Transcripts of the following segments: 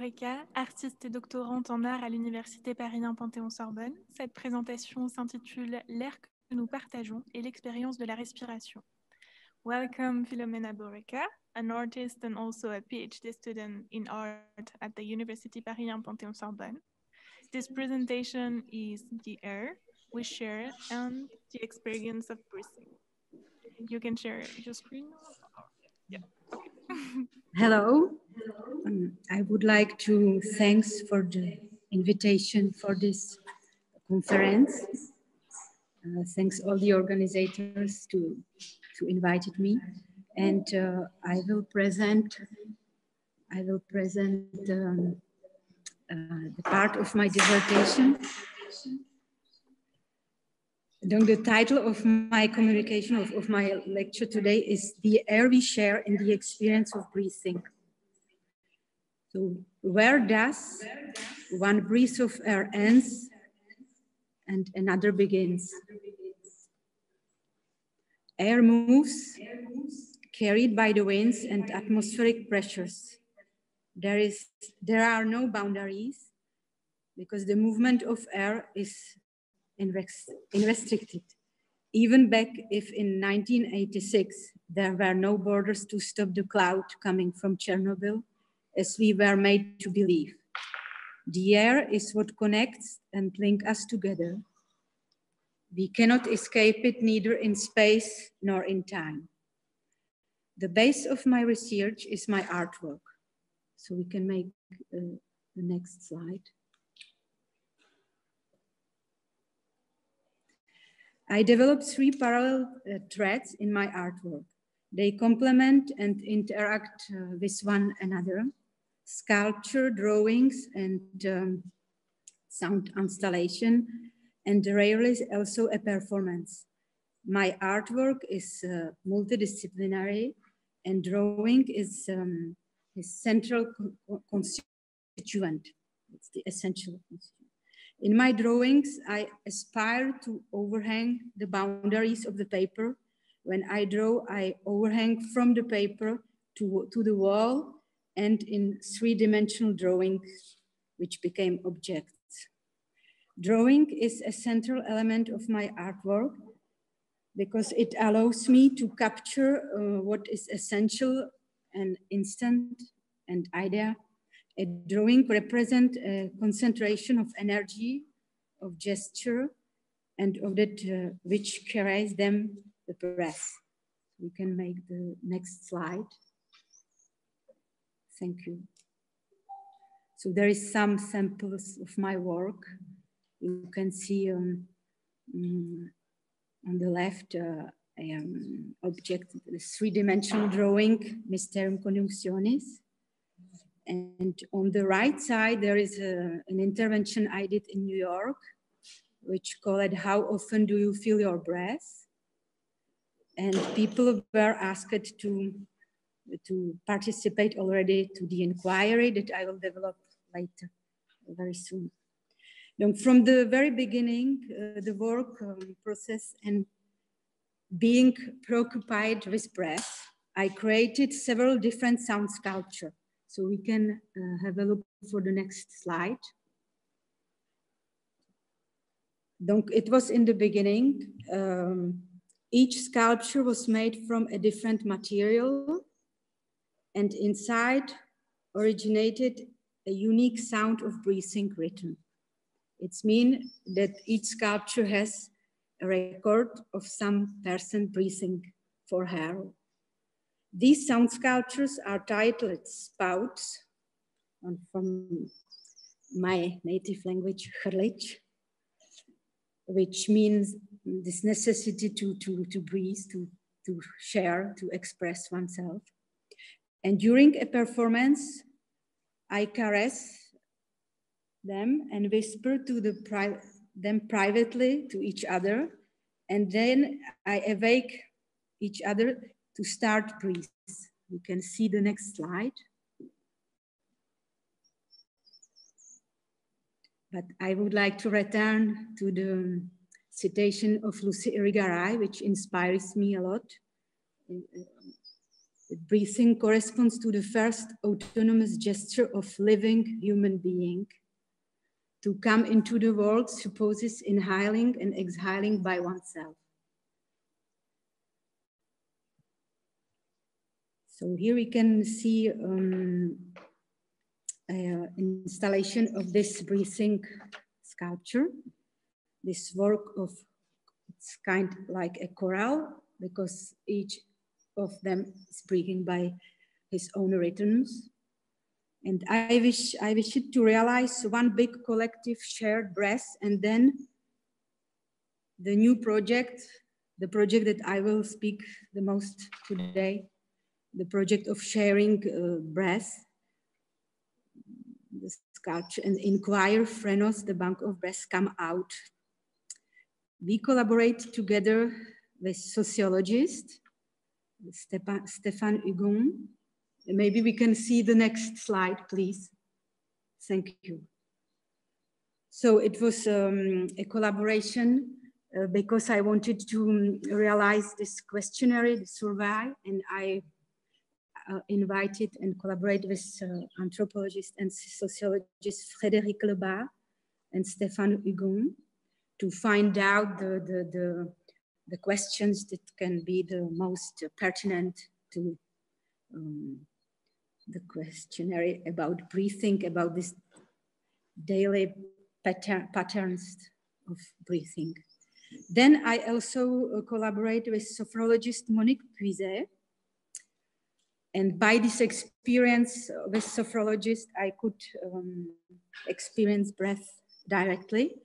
Borecka, artiste et doctorante en art à l'Université Paris Panthéon-Sorbonne. Cette présentation s'intitule L'air que nous partageons et l'expérience de la respiration. Welcome, Filomena Borecka, an artist and also a Ph.D. student in art at the University Paris Panthéon-Sorbonne. This presentation is the air we share and the experience of breathing. You can share your screen. Yeah. Okay. Hello. I would like to thanks for the invitation for this conference. Thanks all the organizers to invited me, and I will present the part of my dissertation. The title of my communication of my lecture today is "The Air We Share in the Experience of Breathing." So where does one breath of air ends and another begins? Air moves, carried by the winds and atmospheric pressures. There are no boundaries because the movement of air is unrestricted. Even back if in 1986, there were no borders to stop the cloud coming from Chernobyl, as we were made to believe. The air is what connects and links us together. We cannot escape it neither in space nor in time. The base of my research is my artwork. So we can make the next slide. I developed three parallel threads in my artwork. They complement and interact with one another. Sculpture, drawings, and sound installation, and rarely also a performance. My artwork is multidisciplinary, and drawing is central constituent. It's the essential constituent. In my drawings, I aspire to overhang the boundaries of the paper. When I draw, I overhang from the paper to the wall, and in three-dimensional drawings, which became objects. Drawing is a central element of my artwork because it allows me to capture what is essential and instant and idea. A drawing represents a concentration of energy, of gesture, and of that which carries them the breath. We can make the next slide. Thank you. So there is some samples of my work. You can see on the left object, the three-dimensional drawing, Mysterium Conjunctionis. And on the right side, there is an intervention I did in New York, which called "How often do you feel your breath?" And people were asked to participate already to the inquiry that I will develop later, very soon. From the very beginning, the work process and being preoccupied with breath, I created several different sound sculptures. So we can have a look for the next slide. It was in the beginning. Each sculpture was made from a different material, and inside originated a unique sound of breathing rhythm. It means that each sculpture has a record of some person breathing for her. These sound sculptures are titled spouts, from my native language, Hrlic, which means this necessity to breathe, to share, to express oneself. And during a performance, I caress them and whisper to them privately to each other. And then I awake each other to start breathe. You can see the next slide. But I would like to return to the citation of Lucy Irigaray, which inspires me a lot. Breathing corresponds to the first autonomous gesture of living human being. To come into the world supposes inhaling and exhaling by oneself. So here we can see an installation of this breathing sculpture. This work of, it's kind of like a chorale because each of them is breathing by his own rhythms. And I wish it to realize one big collective shared breath, and then the new project, the project that I will speak the most today, the project of sharing breath, the sculpture, and Inquire, Phrenos, the Bank of Breath come out. We collaborate together with sociologists, Stéphane Hugon. Maybe we can see the next slide, please. Thank you. So it was a collaboration because I wanted to realize this questionnaire, the survey, and I invited and collaborated with anthropologist and sociologist Frédéric Lebas and Stéphane Hugon to find out the questions that can be the most pertinent to the questionnaire about breathing, about this daily patterns of breathing. Then I also collaborate with sophrologist Monique Puiset. And by this experience with sophrologists, I could experience breath directly.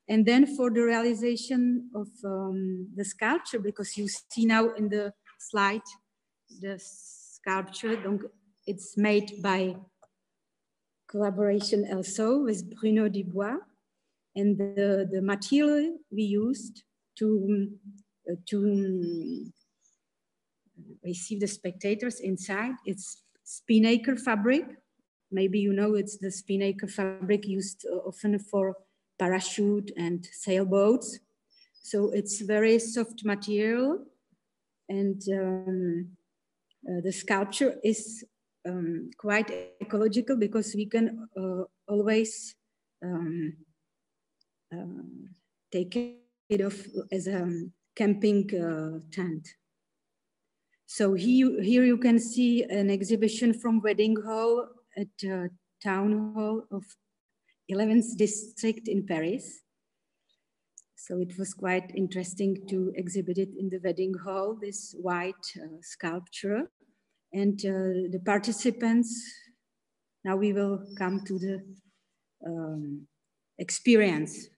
And then for the realization of the sculpture, because you see now in the slide, the sculpture, donc it's made by collaboration also with Bruno Dubois. And the material we used to receive the spectators inside, it's spinnaker fabric. Maybe you know it's the spinnaker fabric used often for parachute and sailboats. So it's very soft material, and the sculpture is quite ecological because we can always take it off as a camping tent. So here you can see an exhibition from Wedding Hall at Town Hall of 11th District in Paris. So it was quite interesting to exhibit it in the Wedding Hall, this white sculpture. And the participants, now we will come to the experience.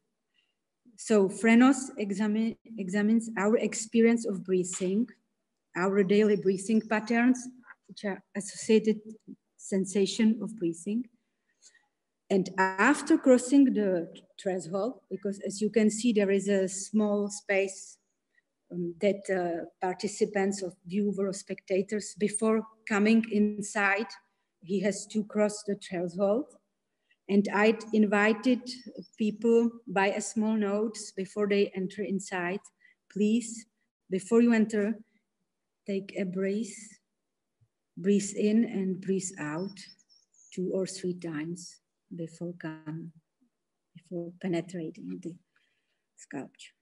So Phrenos examines our experience of breathing, our daily breathing patterns, which are associated sensation of breathing. And after crossing the threshold, because as you can see, there is a small space that participants of viewer or spectators, before coming inside, he has to cross the threshold. And I'd invited people by a small note before they enter inside, please, before you enter, take a breath, breathe in and breathe out 2 or 3 times before penetrating the sculpture.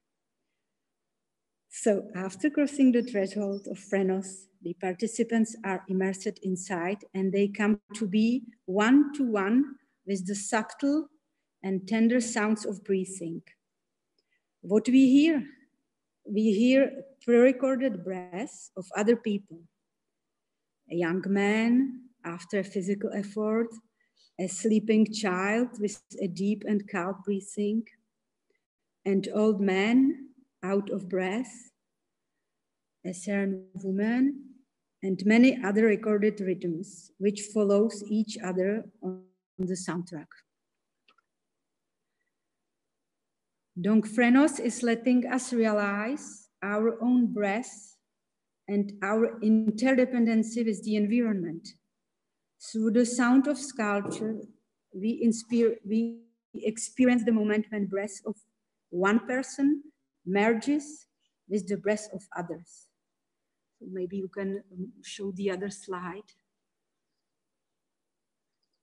So after crossing the threshold of Phrenos, the participants are immersed inside and they come to be one-to-one with the subtle and tender sounds of breathing. What we hear? We hear pre-recorded breaths of other people. A young man after a physical effort, a sleeping child with a deep and calm breathing, an old man out of breath, a certain woman, and many other recorded rhythms which follows each other on the soundtrack. Donc Phrenos is letting us realize our own breath and our interdependency with the environment. Through the sound of sculpture, we experience the moment when breath of one person merges with the breath of others. So maybe you can show the other slide.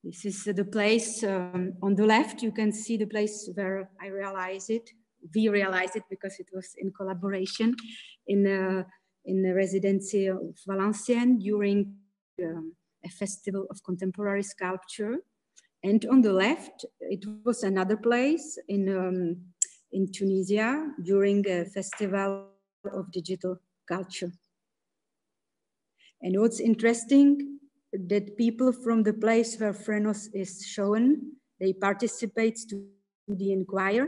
This is the place on the left. You can see the place where I realized it. We realized it because it was in collaboration in the residency of Valenciennes during a festival of contemporary sculpture. And on the left, it was another place in Tunisia during a festival of digital culture. And what's interesting, that people from the place where Phrenos is shown, they participate to the inquiry,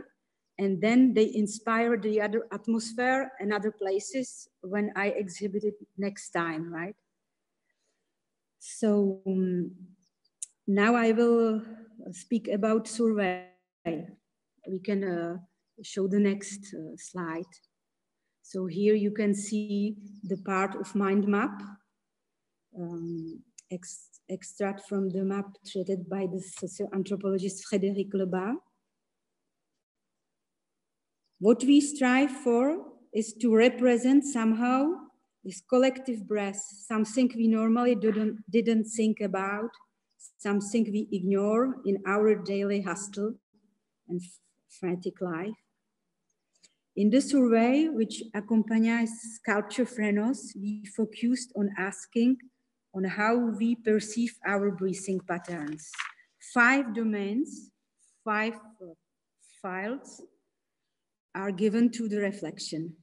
and then they inspire the other atmosphere and other places when I exhibit it next time, right? So now I will speak about survey. We can show the next slide. So here you can see the part of mind map. Extract from the map treated by the socio-anthropologist Frédéric Lebas. What we strive for is to represent somehow this collective breath, something we normally didn't think about, something we ignore in our daily hustle and frantic life. In the survey, which accompanies Sculpture Phrenos, we focused on asking on how we perceive our breathing patterns. 5 domains, 5 files are given to the reflection.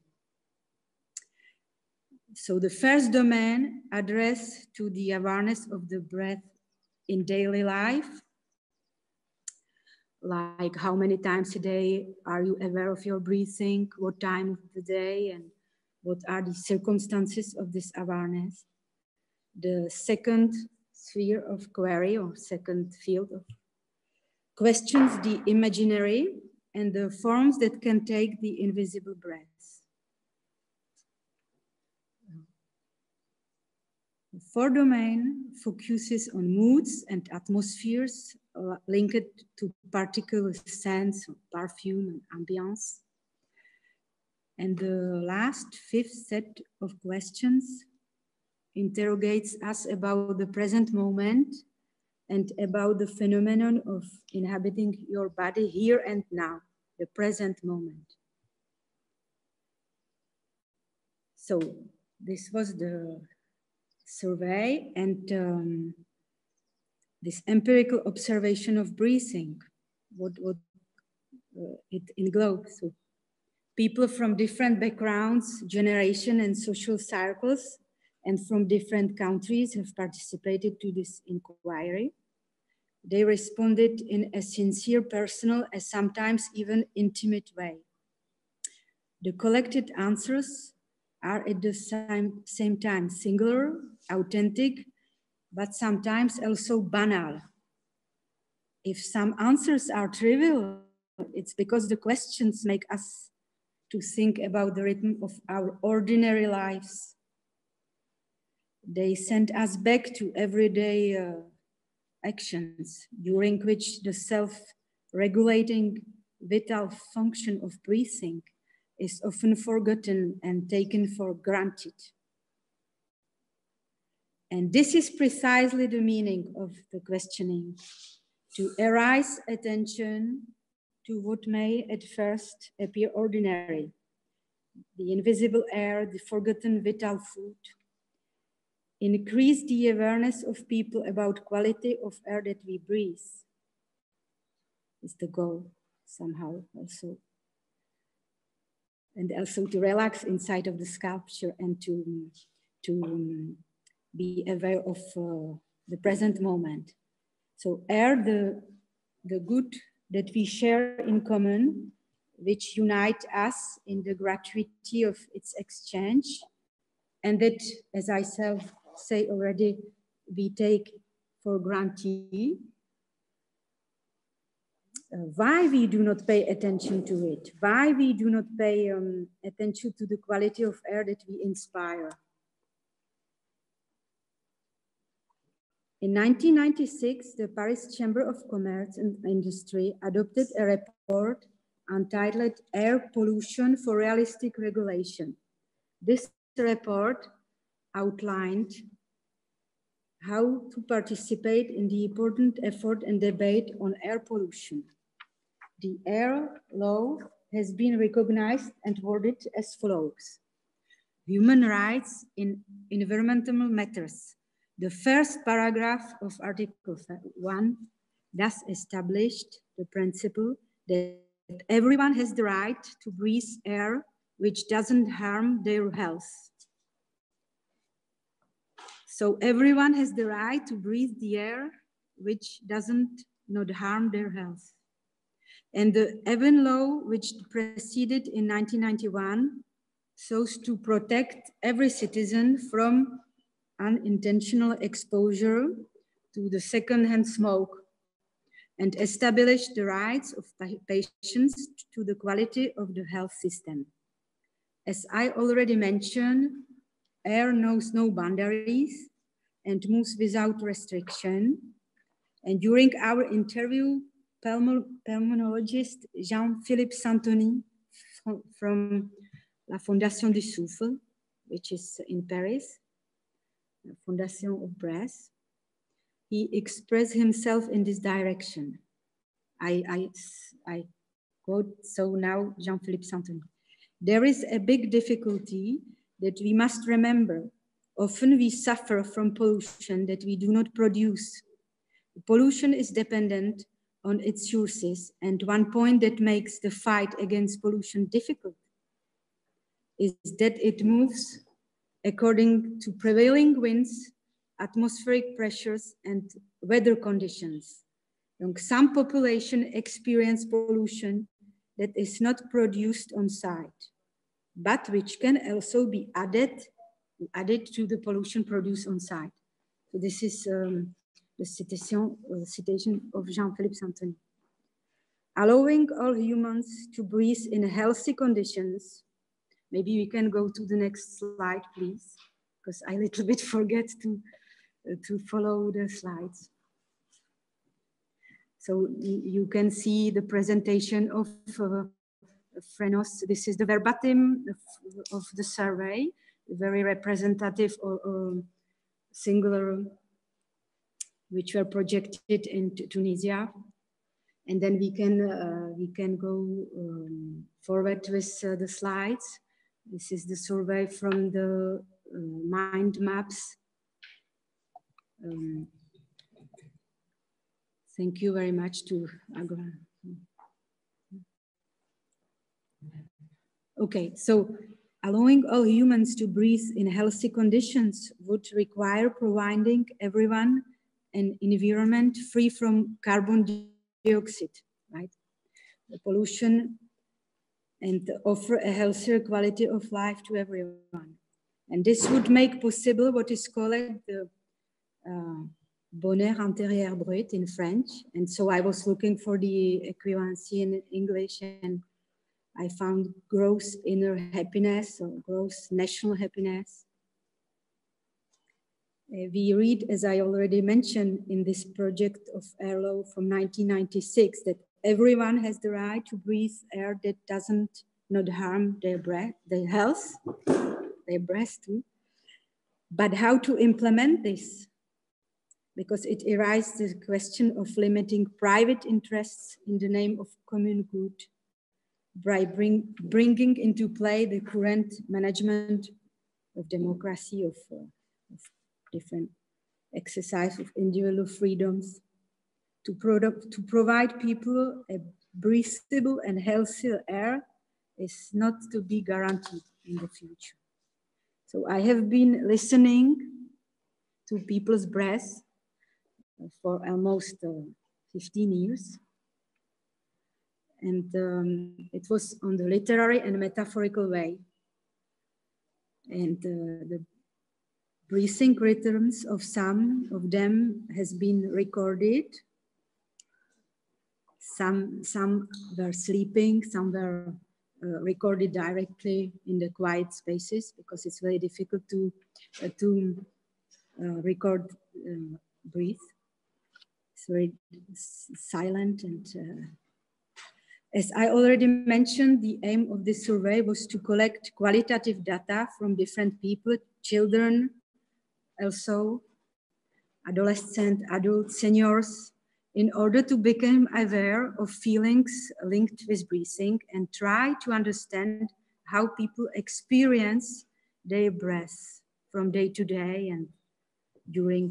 So the first domain addressed to the awareness of the breath in daily life, like how many times a day are you aware of your breathing, what time of the day, and what are the circumstances of this awareness. The second sphere of query, or second field of questions, the imaginary and the forms that can take the invisible breath. The fourth domain focuses on moods and atmospheres linked to particular scents, perfume, and ambience. And the last, 5th set of questions interrogates us about the present moment and about the phenomenon of inhabiting your body here and now, the present moment. So this was the survey and this empirical observation of breathing, what it englobes. So people from different backgrounds, generation and social circles, and from different countries have participated to this inquiry. They responded in a sincere, personal, and sometimes even intimate way. The collected answers are at the same time singular, authentic, but sometimes also banal. If some answers are trivial, it's because the questions make us to think about the rhythm of our ordinary lives. They send us back to everyday actions during which the self-regulating vital function of breathing is often forgotten and taken for granted. And this is precisely the meaning of the questioning, to arouse attention to what may at first appear ordinary, the invisible air, the forgotten vital food. Increase the awareness of people about quality of air that we breathe is the goal somehow also. And also to relax inside of the sculpture and to be aware of the present moment. So air, the good that we share in common, which unite us in the gratuity of its exchange, and that, as I say already, we take for granted. Why we do not pay attention to it? Why we do not pay attention to the quality of air that we inspire? In 1996, the Paris Chamber of Commerce and Industry adopted a report entitled Air Pollution for Realistic Regulation. This report outlined how to participate in the important effort and debate on air pollution. The air law has been recognized and worded as follows. Human rights in environmental matters. The first paragraph of Article 1 thus established the principle that everyone has the right to breathe air which doesn't harm their health. So everyone has the right to breathe the air which doesn't not harm their health. And the Evan Law, which proceeded in 1991, sought to protect every citizen from unintentional exposure to the secondhand smoke and establish the rights of patients to the quality of the health system. As I already mentioned, air knows no boundaries and moves without restriction. And during our interview, pulmonologist Jean-Philippe Santoni from La Fondation du Souffle, which is in Paris, the Fondation of Breath, he expressed himself in this direction. I quote, so now Jean-Philippe Santoni. There is a big difficulty that we must remember. Often we suffer from pollution that we do not produce. Pollution is dependent on its sources, and one point that makes the fight against pollution difficult is that it moves according to prevailing winds, atmospheric pressures, and weather conditions. Some population experience pollution that is not produced on site, but which can also be added to the pollution produced on site. So this is the citation of Jean-Philippe Santoni. Allowing all humans to breathe in healthy conditions. Maybe we can go to the next slide, please, because I a little bit forget to follow the slides. So you can see the presentation of Frenos. This is the verbatim of the survey, very representative or singular, which were projected in Tunisia. And then we can go forward with the slides. This is the survey from the mind maps. Thank you very much to Agra. Okay, so allowing all humans to breathe in healthy conditions would require providing everyone an environment free from carbon dioxide, right? The pollution, and offer a healthier quality of life to everyone. And this would make possible what is called the bonheur intérieur brut in French. And so I was looking for the equivalency in English, and I found gross inner happiness or gross national happiness. We read, as I already mentioned, in this project of air law from 1996, that everyone has the right to breathe air that doesn't not harm their breath, their health, their breath too. But how to implement this? Because it arises the question of limiting private interests in the name of common good by bringing into play the current management of democracy, of different exercise of individual freedoms, to provide people a breathable and healthy air is not to be guaranteed in the future. So I have been listening to people's breath for almost 15 years. And it was on the literary and metaphorical way. And the breathing rhythms of some of them has been recorded. Some were sleeping, some were recorded directly in the quiet spaces, because it's very difficult to record breathe. It's very silent. And as I already mentioned, the aim of this survey was to collect qualitative data from different people, children, also adolescent, adult, seniors, in order to become aware of feelings linked with breathing and try to understand how people experience their breath from day to day and during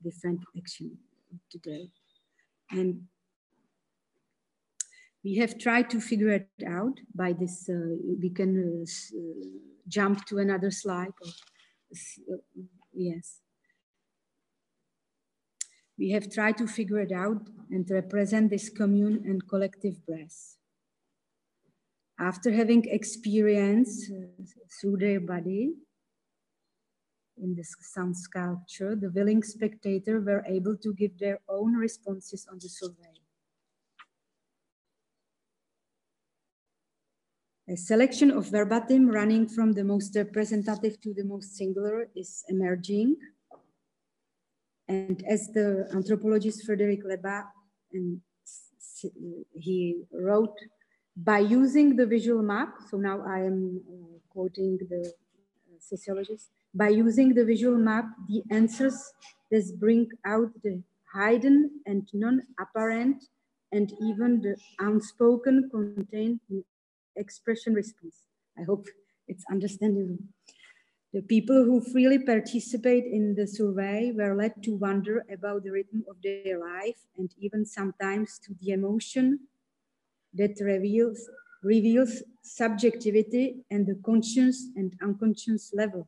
different action of the day. And we have tried to figure it out by this, we can jump to another slide. Yes. We have tried to figure it out and represent this commune and collective breath. After having experienced through their body in this sound sculpture, the willing spectators were able to give their own responses on the survey. A selection of verbatim running from the most representative to the most singular is emerging. And as the anthropologist Frédéric Lebas, and he wrote, by using the visual map, so now I am quoting the sociologist, by using the visual map, the answers that bring out the hidden and non-apparent and even the unspoken contained expression response. I hope it's understandable. The people who freely participate in the survey were led to wonder about the rhythm of their life and even sometimes to the emotion that reveals subjectivity and the conscious and unconscious level.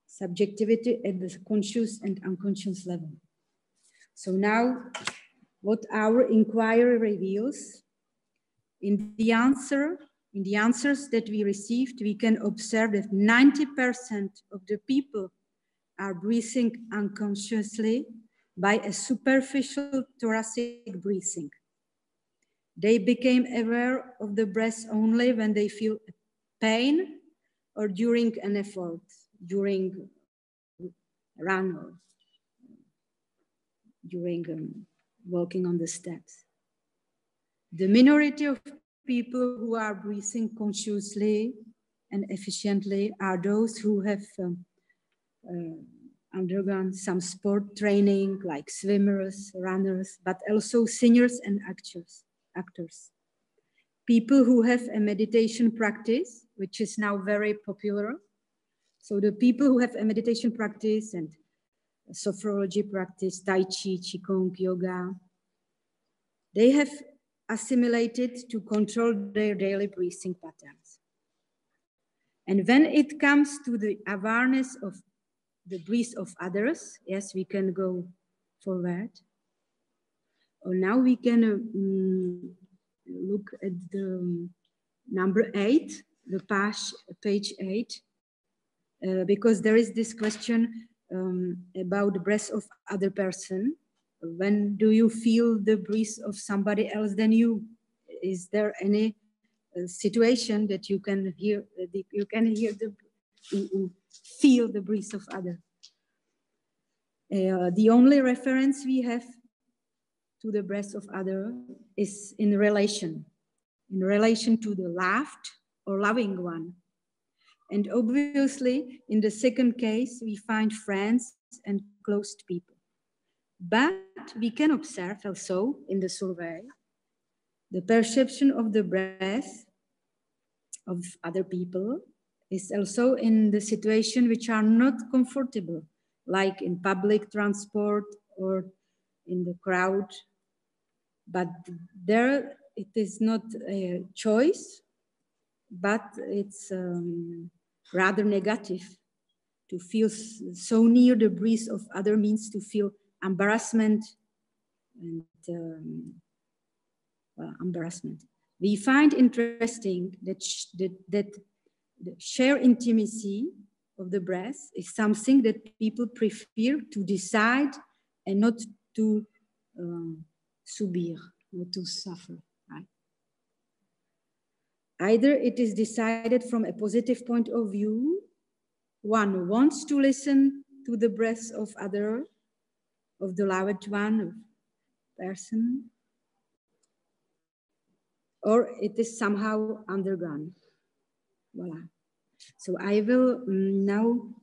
Subjectivity at the conscious and unconscious level. So now, what our inquiry reveals, in the answers that we received, we can observe that 90% of the people are breathing unconsciously by a superficial thoracic breathing. They became aware of the breath only when they feel pain or during an effort, during run or during walking on the steps. The minority of people who are breathing consciously and efficiently are those who have undergone some sport training like swimmers, runners, but also singers and actors. People who have a meditation practice, which is now very popular. So the people who have a meditation practice and a sophrology practice, Tai Chi, Qigong, yoga, they have assimilated to control their daily breathing patterns. And when it comes to the awareness of the breath of others, yes, we can go forward. Or now we can look at the number 8, the page 8, because there is this question about the breath of other person. When do you feel the breath of somebody else than you? Is there any situation that you can hear? Feel the breath of other? The only reference we have to the breath of other is in relation to the loved or loving one. And obviously, in the second case, we find friends and close people. But we can observe also in the survey the perception of the breath of other people is also in the situation which are not comfortable, like in public transport or in the crowd. But there it is not a choice, but it's rather negative. To feel so near the breath of other means to feel embarrassment and embarrassment. We find interesting that the shared intimacy of the breath is something that people prefer to decide and not to subir, not to suffer. Right? Either it is decided from a positive point of view, one wants to listen to the breath of other, of the loved one, of person, or it is somehow undergone. Voila. So I will now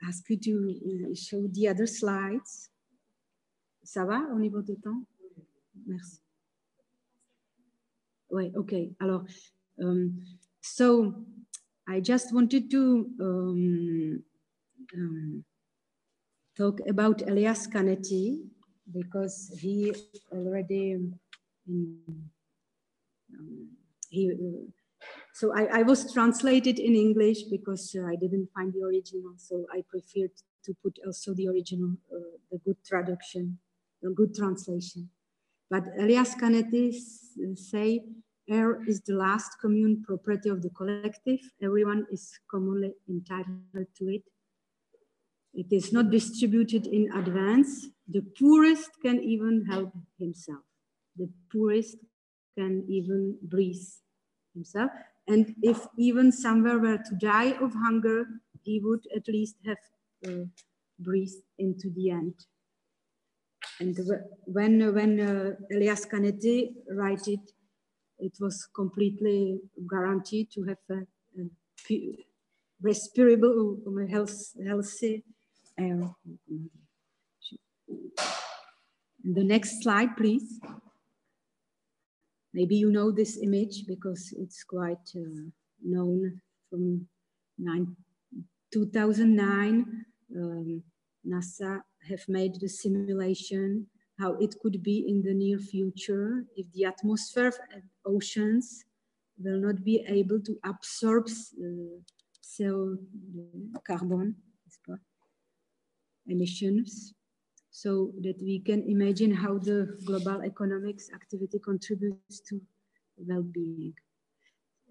ask you to show the other slides. Ça va au niveau du temps? Merci. Oui, okay. Alors, so I just wanted to talk about Elias Canetti because he already so I was translated in English because I didn't find the original, so I preferred to put also the original, the good traduction, the good translation. But Elias Canetti say, air is the last commune property of the collective. Everyone is commonly entitled to it. It is not distributed in advance. The poorest can even help himself. The poorest can even breathe himself. And if even somewhere were to die of hunger, he would at least have breathed into the end. And when Elias Canetti wrote it, it was completely guaranteed to have a respirable, healthy air. And the next slide, please. Maybe you know this image because it's quite known from 2009. NASA have made the simulation how it could be in the near future if the atmosphere and oceans will not be able to absorb carbon emissions, so that we can imagine how the global economics activity contributes to well-being.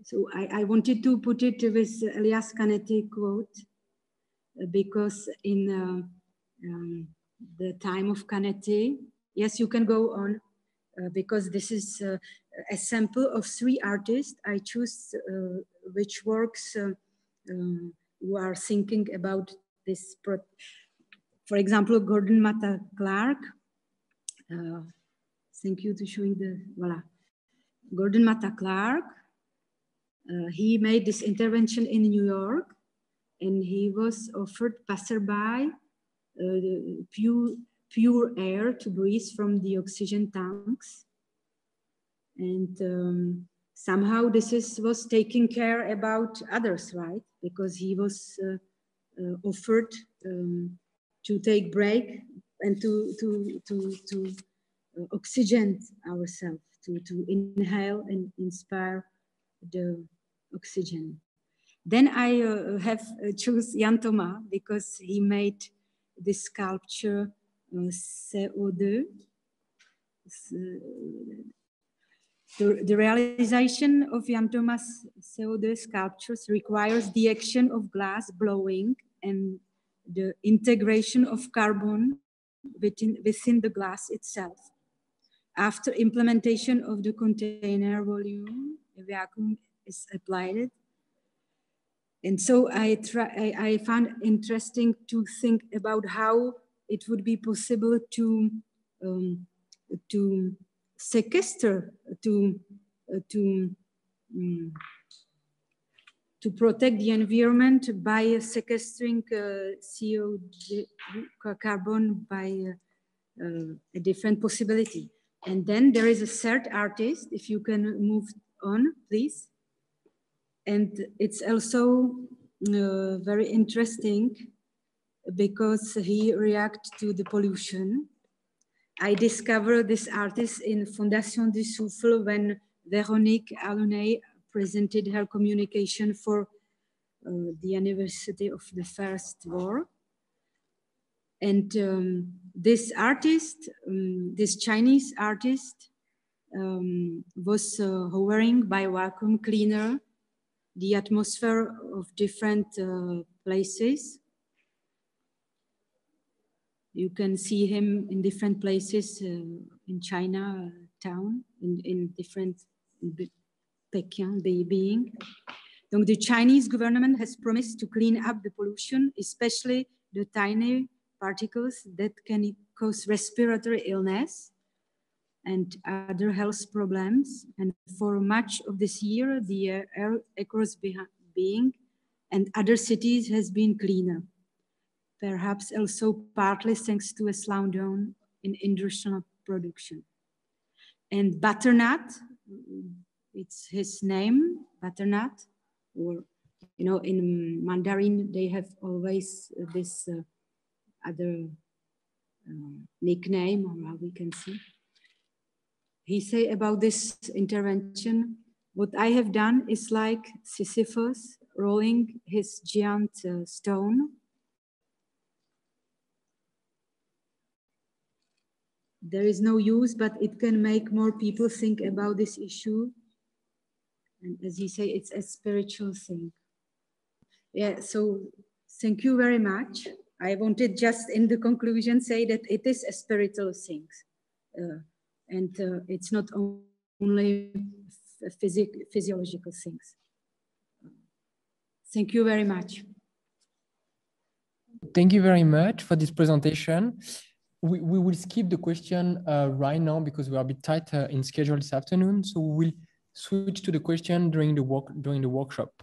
So I wanted to put it with Elias Canetti quote, because in the time of Canetti, yes, you can go on, because this is a sample of 3 artists. I choose which works who are thinking about this. For example, Gordon Matta Clark. Thank you to showing the, voila. Gordon Matta Clark, he made this intervention in New York, and he was offered passerby pure air to breathe from the oxygen tanks. And somehow this was taking care about others, right? Because he was offered to take break and to oxygen ourselves, to inhale and inspire the oxygen. Then I have choose Jan Thomas because he made this sculpture CO2. The realization of Jan Thomas' CO2 sculptures requires the action of glass blowing and the integration of carbon within the glass itself. After implementation of the container volume, a vacuum is applied. And so I found interesting to think about how it would be possible to sequester, to protect the environment by sequestering CO2 carbon by a different possibility. And then there is a third artist, if you can move on, please. And it's also very interesting because he reacts to the pollution. I discovered this artist in Fondation du Souffle when Véronique Alunay presented her communication for the anniversary of the First War. And this artist, this Chinese artist, was hovering by vacuum cleaner the atmosphere of different places. You can see him in different places in China town, in different Peking, Beijing. Donc the Chinese government has promised to clean up the pollution, especially the tiny particles that can cause respiratory illness and other health problems. And for much of this year, the air across Beijing and other cities has been cleaner. Perhaps also partly thanks to a slowdown in industrial production. And butternut, it's his name, butternut, or, you know, in Mandarin, they have always this other nickname, or how we can see. He say about this intervention, what I have done is like Sisyphus rolling his giant stone. There is no use, but it can make more people think about this issue. And as you say, it's a spiritual thing. Yeah, so thank you very much. I wanted just in the conclusion say that it is a spiritual thing. And it's not only physiological things. Thank you very much. Thank you very much for this presentation. We will skip the question right now because we are a bit tight in schedule this afternoon. So we will switch to the question during the workshop.